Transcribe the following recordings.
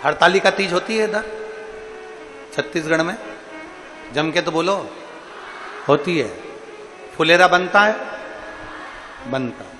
हरतालिका तीज होती है इधर छत्तीसगढ़ में? जम के तो बोलो। होती है। फुलेरा बनता है? बनता है।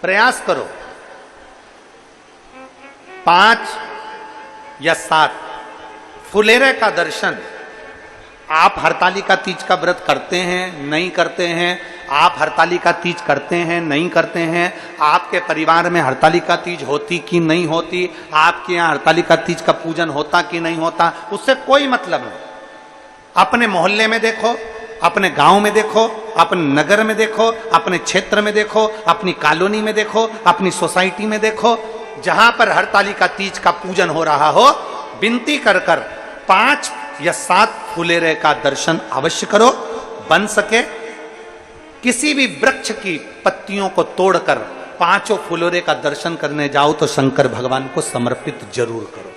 प्रयास करो 5 या 7 फुलेरे का दर्शन। आप हरतालिका तीज का व्रत करते हैं, नहीं करते हैं? आप हरतालिका तीज करते हैं, नहीं करते हैं? आपके परिवार में हरतालिका तीज होती कि नहीं होती? आपके यहाँ हरतालिका तीज का पूजन होता कि नहीं होता? उससे कोई मतलब नहीं। अपने मोहल्ले में देखो, अपने गांव में देखो, अपने नगर में देखो, अपने क्षेत्र में देखो, अपनी कॉलोनी में देखो, अपनी सोसाइटी में देखो, जहां पर हरतालिका तीज का पूजन हो रहा हो, विनती कर कर 5 या 7 फुलेरे का दर्शन अवश्य करो। बन सके किसी भी वृक्ष की पत्तियों को तोड़कर 5 फुलेरे का दर्शन करने जाओ तो शंकर भगवान को समर्पित जरूर करो।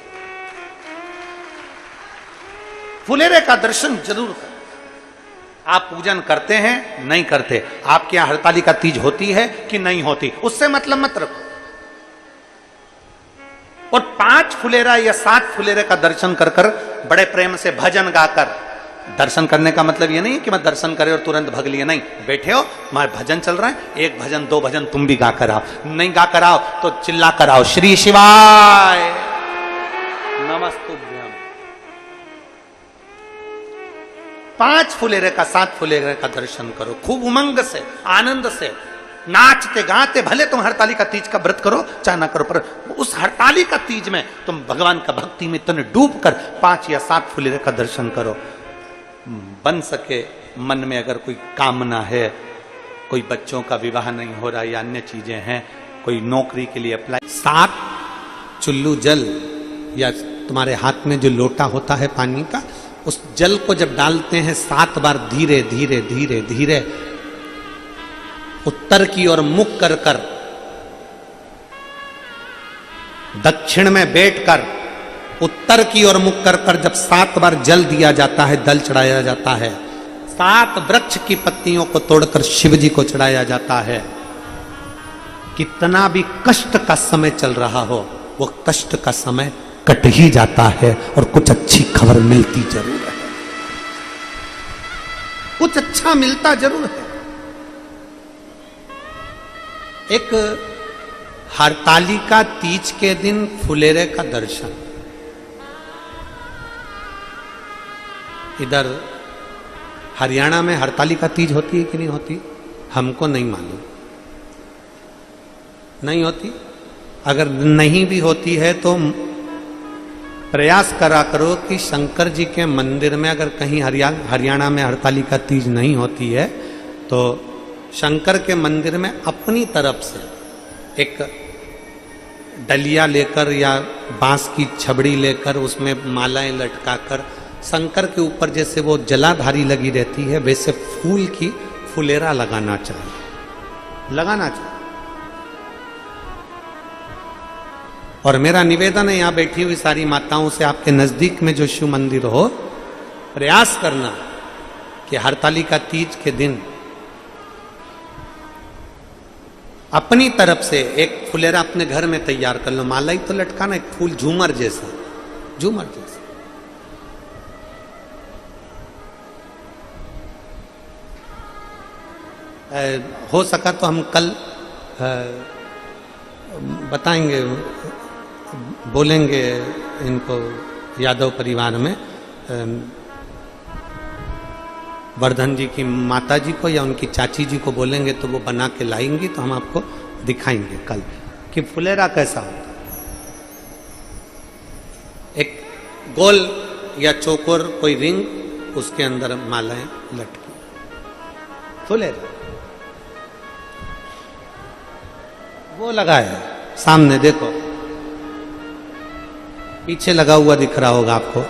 फुलेरे का दर्शन जरूर करो। आप पूजन करते हैं, नहीं करते? आपके यहां हरतालिका तीज होती है कि नहीं होती, उससे मतलब मत रखो। और 5 फुलेरा या 7 फुलेरे का दर्शन कर कर बड़े प्रेम से भजन गाकर, दर्शन करने का मतलब ये नहीं है कि मैं दर्शन करे और तुरंत भग लिए, नहीं। बैठे हो, हमारा भजन चल रहा है, 1 भजन 2 भजन तुम भी गा कर आओ, नहीं गा कर आओ तो चिल्ला कर आओ, श्री शिवाय नमस्तुभ्यम। 5 फुलेरे का 7 फुलेरे का दर्शन करो, खूब उमंग से, आनंद से, नाचते गाते। भले तुम हरतालिका तीज का व्रत करो चाहे ना करो, पर उस हरतालिका तीज में तुम भगवान का भक्ति में तने डूब कर 5 या 7 फुलेरे का दर्शन करो। बन सके मन में अगर कोई कामना है, कोई बच्चों का विवाह नहीं हो रहा या अन्य चीजें हैं, कोई नौकरी के लिए अप्लाई, 7 चुल्लू जल या तुम्हारे हाथ में जो लोटा होता है पानी का, उस जल को जब डालते हैं 7 बार धीरे धीरे धीरे धीरे उत्तर की ओर मुख कर कर, दक्षिण में बैठकर उत्तर की ओर मुख कर कर जब 7 बार जल दिया जाता है, दल चढ़ाया जाता है, 7 वृक्ष की पत्तियों को तोड़कर शिव जी को चढ़ाया जाता है। कितना भी कष्ट का समय चल रहा हो, वो कष्ट का समय कट ही जाता है और कुछ अच्छी खबर मिलती जरूर है, कुछ अच्छा मिलता जरूर है। एक हरतालिका तीज के दिन फुलेरे का दर्शन, इधर हरियाणा में हरतालिका तीज होती है कि नहीं होती? हमको नहीं मालूम, नहीं होती। अगर नहीं भी होती है तो प्रयास करा करो कि शंकर जी के मंदिर में अगर कहीं हरियाणा में हरतालिका तीज नहीं होती है तो शंकर के मंदिर में अपनी तरफ से एक डलिया लेकर या बांस की छबड़ी लेकर उसमें मालाएं लटकाकर शंकर के ऊपर जैसे वो जलाधारी लगी रहती है वैसे फूल की फुलेरा लगाना चाहिए, लगाना चाहिए। और मेरा निवेदन है यहां बैठी हुई सारी माताओं से, आपके नजदीक में जो शिव मंदिर हो, प्रयास करना कि हरतालिका तीज के दिन अपनी तरफ से एक फुलेरा अपने घर में तैयार कर लो। माला ही तो लटकाना, एक फूल झूमर जैसा, झूमर जैसा। हो सका तो हम कल बताएंगे, बोलेंगे इनको यादव परिवार में, वर्धन जी की माता जी को या उनकी चाची जी को बोलेंगे तो वो बना के लाएंगी, तो हम आपको दिखाएंगे कल कि फुलेरा कैसा होता है। एक गोल या चौकोर कोई रिंग, उसके अंदर मालाएं लटकी, फुलेरा वो लगा है सामने, देखो पीछे लगा हुआ दिख रहा होगा आपको,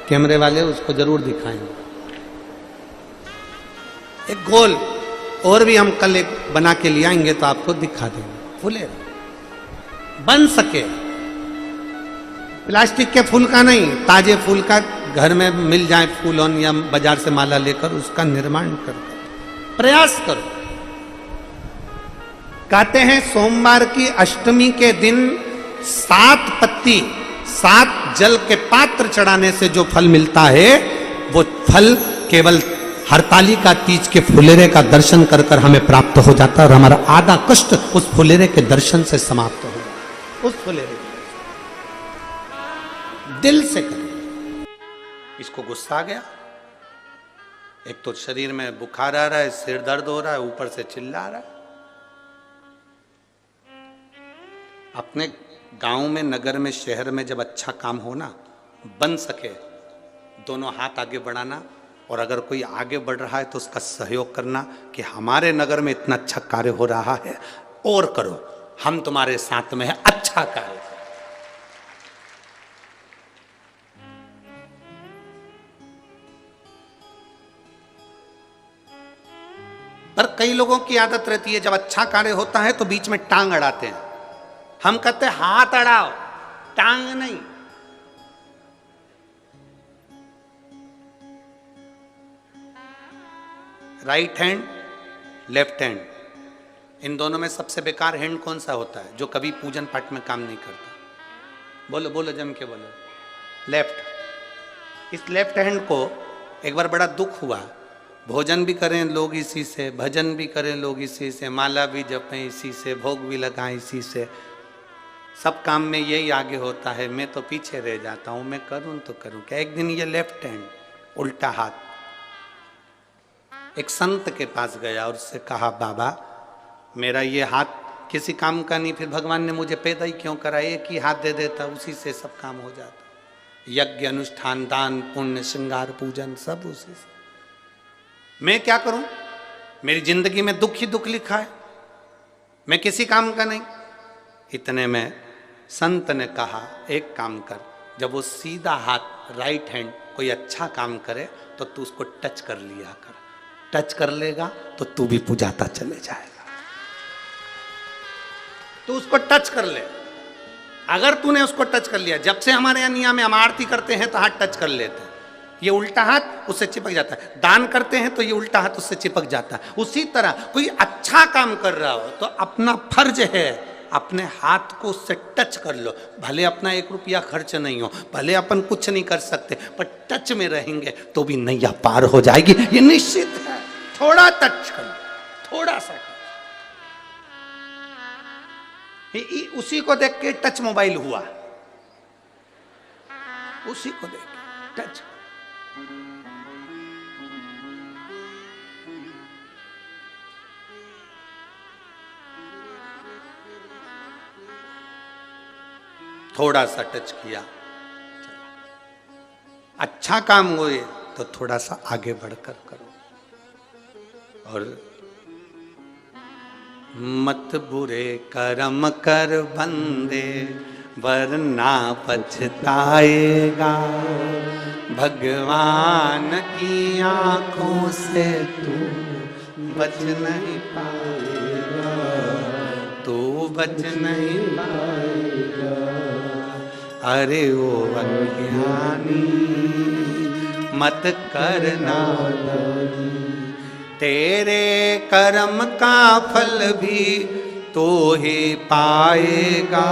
कैमरे वाले उसको जरूर दिखाएंगे। एक गोल और भी हम कल एक बना के ले आएंगे तो आपको दिखा देंगे। फुलेरा बन सके, प्लास्टिक के फूल का नहीं, ताजे फूल का, घर में मिल जाए फूलों या बाजार से माला लेकर उसका निर्माण कर प्रयास करो। कहते हैं सोमवार की अष्टमी के दिन 7 पत्ती 7 जल के पात्र चढ़ाने से जो फल मिलता है, वो फल केवल हरतालिका तीज के फुलेरे का दर्शन कर कर हमें प्राप्त हो जाता है और हमारा आधा कष्ट उस फुलेरे के दर्शन से समाप्त हो जाता। उस फुलेरे दिल से करें। इसको गुस्सा आ गया, एक तो शरीर में बुखार आ रहा है, सिर दर्द हो रहा है, ऊपर से चिल्ला रहा है। अपने गांव में, नगर में, शहर में जब अच्छा काम हो ना, बन सके, दोनों हाथ आगे बढ़ाना, और अगर कोई आगे बढ़ रहा है तो उसका सहयोग करना कि हमारे नगर में इतना अच्छा कार्य हो रहा है और करो, हम तुम्हारे साथ में है, अच्छा कार्य करो। पर कई लोगों की आदत रहती है, जब अच्छा कार्य होता है तो बीच में टांग अड़ाते हैं। हम कहते हैं हाथ अड़ाओ, टांग नहीं। राइट हैंड, लेफ्ट हैंड, इन दोनों में सबसे बेकार हैंड कौन सा होता है, जो कभी पूजन पाठ में काम नहीं करता? बोलो बोलो, जम के बोलो। लेफ्ट। इस लेफ्ट हैंड को एक बार बड़ा दुख हुआ, भोजन भी करें लोग इसी से, भजन भी करें लोग इसी से, माला भी जपें इसी से, भोग भी लगाएं इसी से, सब काम में यही आगे होता है, मैं तो पीछे रह जाता हूं, मैं करूं तो करूं क्या। एक दिन ये लेफ्ट हैंड, उल्टा हाथ, एक संत के पास गया और उससे कहा, बाबा मेरा ये हाथ किसी काम का नहीं, फिर भगवान ने मुझे पैदा ही क्यों करा, एक ही हाथ दे देता, उसी से सब काम हो जाता, यज्ञ अनुष्ठान दान पुण्य श्रृंगार पूजन सब उसी से, मैं क्या करूं, मेरी जिंदगी में दुख ही दुख लिखा है, मैं किसी काम का नहीं। इतने में संत ने कहा, एक काम कर, जब वो सीधा हाथ राइट हैंड कोई अच्छा काम करे तो तू उसको टच कर लिया कर, टच कर लेगा तो तू भी पूजाता चले जाएगा। तू उसको टच कर ले, अगर तूने उसको टच कर लिया, जब से हमारे यहाँ नियम में हम आरती करते हैं तो हाथ टच कर लेते हैं, ये उल्टा हाथ उससे चिपक जाता है, दान करते हैं तो ये उल्टा हाथ उससे चिपक जाता है। उसी तरह कोई अच्छा काम कर रहा हो तो अपना फर्ज है अपने हाथ को उससे टच कर लो, भले अपना 1 रुपया खर्च नहीं हो, भले अपन कुछ नहीं कर सकते, पर टच में रहेंगे तो भी नैया पार हो जाएगी, ये निश्चित है। थोड़ा टच कर लो, थोड़ा सा टच। उसी को देख के टच मोबाइल हुआ, उसी को देख के टच। थोड़ा सा टच किया, अच्छा काम हुए तो थोड़ा सा आगे बढ़कर करो। और मत बुरे कर्म कर बंदे वरना पछताएगा, भगवान की आंखों से तू बच नहीं पाएगा, तू बच नहीं पाएगा। अरे ओ अज्ञानी मत करना, तेरे कर्म का फल भी तो ही पाएगा,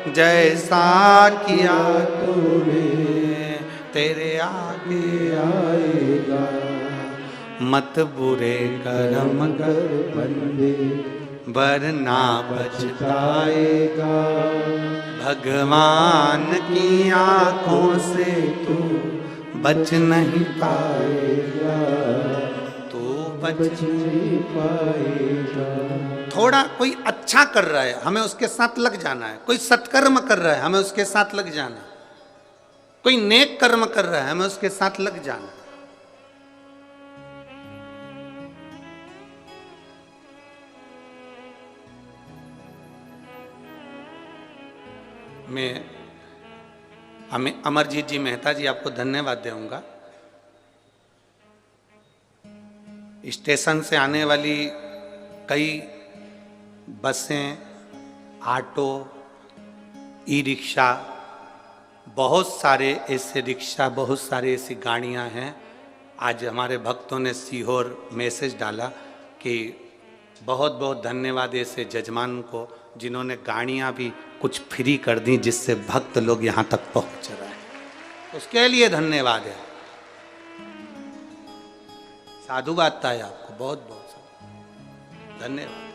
जैसा किया तूने तेरे आगे आएगा। मत बुरे कर्म कर बंदे वरना पछताएगा, भगवान की आंखों से तू बच नहीं पाएगा, तू बच नहीं पाएगा। थोड़ा कोई अच्छा कर रहा है हमें उसके साथ लग जाना है, कोई सत्कर्म कर रहा है हमें उसके साथ लग जाना है, कोई नेक कर्म कर रहा है हमें उसके साथ लग जाना है। मैं अमरजीत जी मेहता जी आपको धन्यवाद दूंगा। स्टेशन से आने वाली कई बसें, ऑटो, ई रिक्शा, बहुत सारे ऐसे रिक्शा, बहुत सारी ऐसी गाड़ियां हैं। आज हमारे भक्तों ने सीहोर मैसेज डाला कि बहुत बहुत धन्यवाद ऐसे जजमान को जिन्होंने गाड़ियां भी कुछ फ्री कर दी जिससे भक्त लोग यहां तक पहुंच रहे हैं, उसके लिए धन्यवाद है। साधुवाद है आपको, बहुत बहुत धन्यवाद।